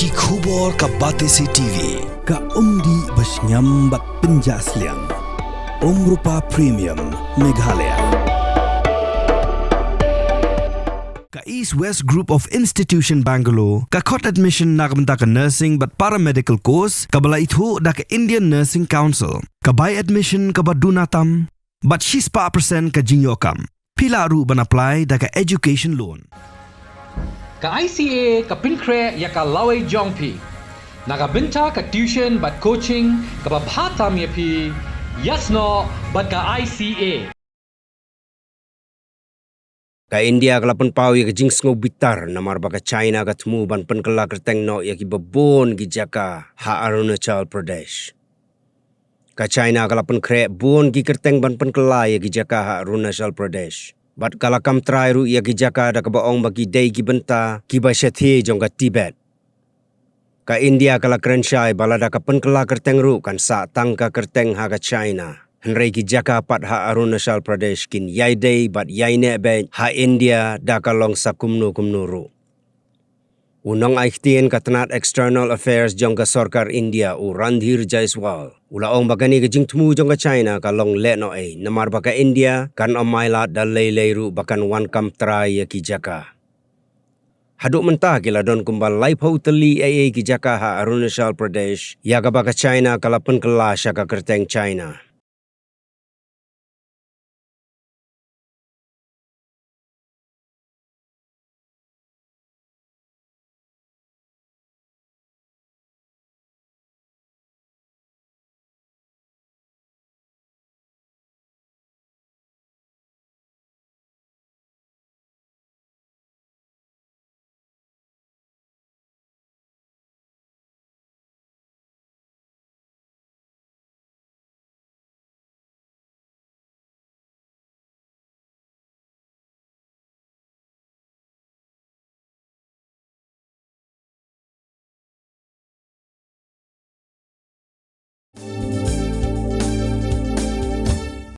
Ki khubor ka Batesi TV. Ka umdi basnyam bat penjaslian. Rupa Premium Meghalaya. Ka East West Group of Institution Bangalore, ka khot admission nagamta ka nursing but paramedical course, ka bala ithu da ka Indian Nursing Council, ka buy admission ka badunatam, but 6% ka jinyokam. Pila ru ban apply da ka education loan. Ka ICA ka Pynkylla ya ka laway jongpi. Naga binta ka tuition but coaching ka babhatam ya pi. Yes no but ka ICA. Ka India kalapan pau ya ka jing sngo Bitar namar ba ka China ka tmu ban Pynkylla Kyrteng no ya ki babon ki Jaka ha Arunachal Pradesh. Ka China kalapan kre bon ki Kyrteng ban Pynkylla ya ki Jaka ha Arunachal Pradesh. Bat kalakam trai ru ya ki Jaka da ka baong bagi dei ki benta ki ba shathi jong ka Tibet. Ka India kala Krenshai balada ka Pynkylla Kyrteng ru kan sa tangka Kyrteng ha ka China. Henrei ki Jaka pat ha Arunachal Pradesh kin yai dei bat yai ne be ha India da ka long sa kumnu ru. Unang aihtien ka Tanat External Affairs jong ka Sarkar India u Randhir Jaiswal. Ulaong bagani ka jing tmu jong ka China ka long le no ay namar ba ka India kan omailat da lei ru bakan wan kam trai ya ki Jaka. Haduk mentah kila don kumbal lai pau teli ki Jaka ha Arunachal Pradesh ya ka ba ka China kala Pynkylla sya ka Kyrteng China.